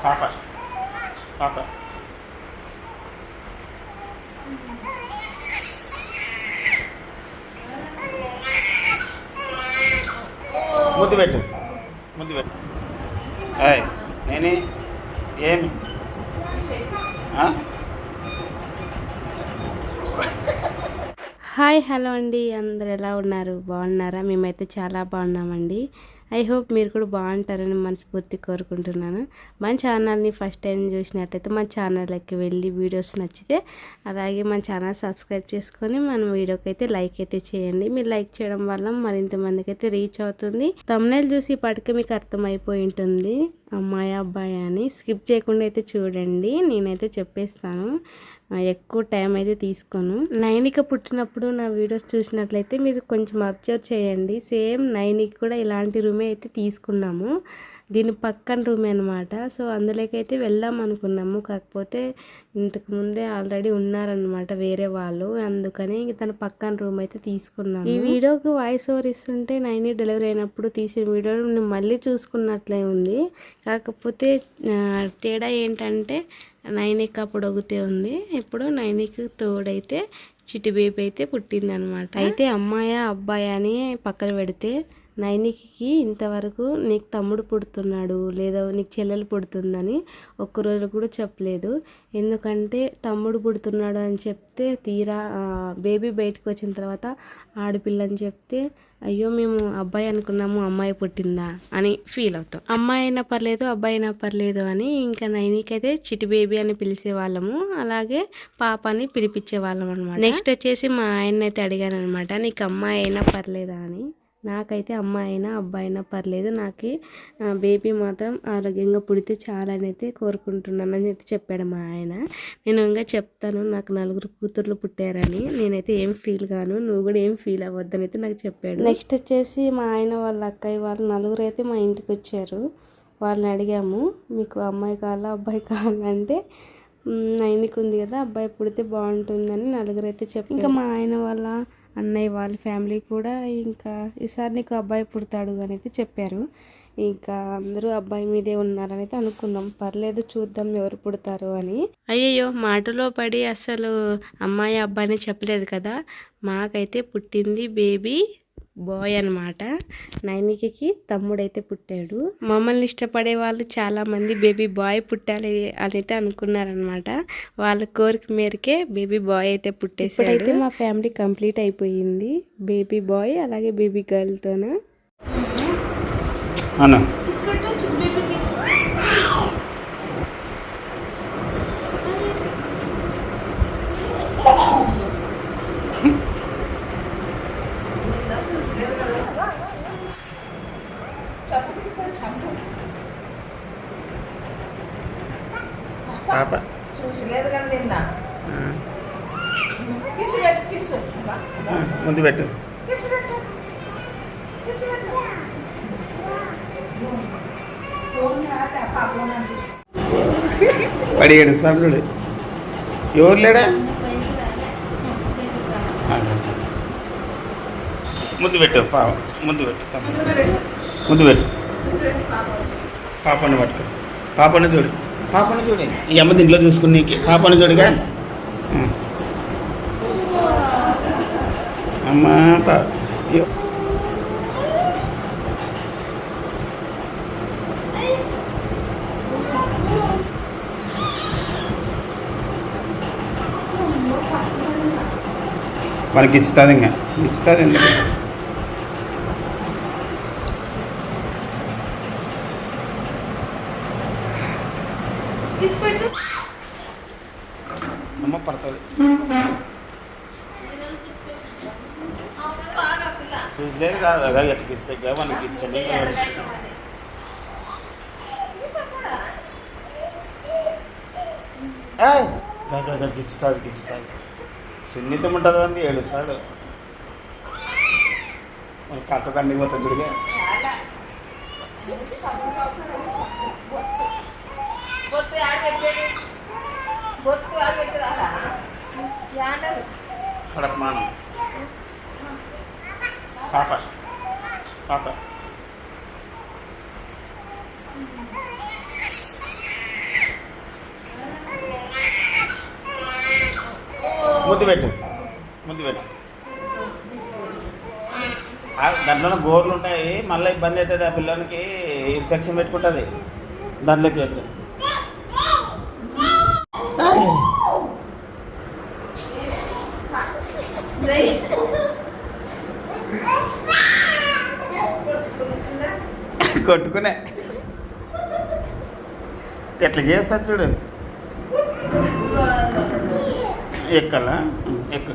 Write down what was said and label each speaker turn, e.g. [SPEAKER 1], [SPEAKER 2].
[SPEAKER 1] పాప పాప ముద్దు పెట్టు ముద్దు పెట్టు. నేనే ఏమి
[SPEAKER 2] హాయ్ హలో అండి, అందరు ఎలా ఉన్నారు? బాగున్నారా? మేమైతే చాలా బాగున్నామండి. ఐ హోప్ మీరు కూడా బాగుంటారని మనస్ఫూర్తి కోరుకుంటున్నాను. మన ఛానల్ని ఫస్ట్ టైం చూసినట్టయితే మన ఛానల్కి వెళ్ళి వీడియోస్ నచ్చితే అలాగే మన ఛానల్ సబ్స్క్రైబ్ చేసుకొని మన వీడియోకి అయితే లైక్ అయితే చేయండి. మీరు లైక్ చేయడం వల్ల మరింత మందికి అయితే రీచ్ అవుతుంది. థంబ్నెయిల్ చూసి ఇప్పటికే మీకు అర్థమైపోయి ఉంటుంది అమ్మాయి అబ్బాయి అని. స్కిప్ చేయకుండా అయితే చూడండి, నేనైతే చెప్పేస్తాను, ఎక్కువ టైం అయితే తీసుకోను. నైనిక పుట్టినప్పుడు నా వీడియోస్ చూసినట్లయితే మీరు కొంచెం అబ్జర్వ్ చేయండి. సేమ్ నైనికి కూడా ఇలాంటి రూమే అయితే తీసుకున్నాము, దీని పక్కన రూమే అనమాట. సో అందులోకి అయితే వెళ్దాం అనుకున్నాము, కాకపోతే ఇంతకుముందే ఆల్రెడీ ఉన్నారనమాట వేరే వాళ్ళు, అందుకని తన పక్కన రూమ్ అయితే తీసుకున్నాము. ఈ వీడియోకి వాయిస్ ఓవర్ ఇస్తుంటే నైని డెలివరీ అయినప్పుడు తీసిన వీడియో నేను మళ్ళీ చూసుకున్నట్లే ఉంది. కాకపోతే తేడా ఏంటంటే నైనికి అప్పుడు ఒకతే ఉంది, ఇప్పుడు నైనికి తోడైతే చిట్టి బేబీ అయితే పుట్టింది అనమాట. అయితే అమ్మాయా అబ్బాయి అని పక్కన పెడితే నైనికి ఇంతవరకు నీకు తమ్ముడు పుడుతున్నాడు లేదా నీకు చెల్లెలు పుడుతుందని ఒక్కరోజు కూడా చెప్పలేదు. ఎందుకంటే తమ్ముడు పుడుతున్నాడు అని చెప్తే తీరా బేబీ బయటకు వచ్చిన తర్వాత ఆడపిల్ల అని చెప్తే అయ్యో మేము అబ్బాయి అనుకున్నాము అమ్మాయి పుట్టిందా అని ఫీల్ అవుతాం. అమ్మాయి అయినా పర్లేదు అబ్బాయి అయినా పర్లేదు అని ఇంకా నైనికైతే చిటి బేబీ అని పిలిచేవాళ్ళము, అలాగే పాప అని పిలిపించేవాళ్ళం అనమాట. నెక్స్ట్ వచ్చేసి మా ఆయన అయితే అడిగాను అనమాట, నీకు అమ్మాయి అయినా పర్లేదా అని. నాకైతే అమ్మాయి అయినా అబ్బాయి అయినా పర్లేదు, నాకు బేబీ మాత్రం ఆరోగ్యంగా పుడితే చాలనైతే కోరుకుంటున్నాను అని అయితే చెప్పాడు మా ఆయన. నేను ఇంకా చెప్తాను నాకు 4 కూతుర్లు పుట్టారని, నేనైతే ఏం ఫీల్ కాను, నువ్వు కూడా ఏం ఫీల్ అవ్వద్దని అయితే నాకు చెప్పాడు. నెక్స్ట్ వచ్చేసి మా ఆయన వాళ్ళ అక్కయ్య వాళ్ళు 4 అయితే మా ఇంటికి వచ్చారు. వాళ్ళని అడిగాము, మీకు అమ్మాయి కావాలా అబ్బాయి కావాలంటే నైనికి ఉంది కదా అబ్బాయి పుడితే బాగుంటుందని 4 అయితే చెప్పి, ఇంకా మా ఆయన వాళ్ళ అన్నయ్య వాళ్ళ ఫ్యామిలీ కూడా ఇంకా ఈసారి నీకు అబ్బాయి పుడతాడు అని అయితే చెప్పారు. ఇంకా అందరూ అబ్బాయి మీదే ఉన్నారని అయితే అనుకున్నాం, పర్లేదు చూద్దాం ఎవరు పుడతారు అని. అయ్యయ్యో మాటలో పడి అసలు అమ్మాయి అబ్బాయిని చెప్పలేదు కదా, మాకైతే పుట్టింది బేబీ బాయ్ అనమాట. నైనికి తమ్ముడైతే పుట్టాడు. మమ్మల్ని ఇష్టపడే వాళ్ళు చాలా మంది బేబీ బాయ్ పుట్టాలి అని అయితే అనుకున్నారనమాట. వాళ్ళ కోరిక మేరకే బేబీ బాయ్ అయితే పుట్టేసాడు. అయితే మా ఫ్యామిలీ కంప్లీట్ అయిపోయింది, బేబీ బాయ్ అలాగే బేబీ గర్ల్తోనే.
[SPEAKER 1] పాప
[SPEAKER 3] చూసలేదు కానీ నిన్న కిసు పెట్టు కిసు
[SPEAKER 1] ముందు పెట్టు
[SPEAKER 3] కిసు పెట్టు కిసు పెట్టు
[SPEAKER 1] పడి ఏడుస్తాడు చూడు, ఎవరు లేడా? ముద్దు పెట్టు పాప, ముద్దు పెట్టు ముద్దు పెట్టు. పాపని పట్టుకో, పాపని చూడు, పాపని చూడు, ఈ అమ్మ దీంట్లో చూసుకుని పాపని చూడుగా. అమ్మా మనకి ఇస్తుంది, ఇంకా ఇస్తుంది ఎందుకు. అమ్మ పడుతుంది చూసలేదు కాదు అలా ఎట్కిస్తే మనకి ఇచ్చండి. గిచ్చుతుంది గిచ్చుతుంది, సున్నితం ఉంటుంది అంది, ఏడుస్తాడు. మన కథ తండ్రికి పోతుంది చూడిగా. కడపమానం పాప పాప ముద్దు పెట్టు ముద్దు పెట్టు దాంట్లో గోర్లు ఉంటాయి, మళ్ళీ ఇబ్బంది అవుతుంది ఆ పిల్లలకి, ఇన్ఫెక్షన్ పెట్టుకుంటుంది దాంట్లో చేతులు. కొట్టుకునే ఎట్లా చేస్తారు చూడు. ఎక్కలా ఎక్కు.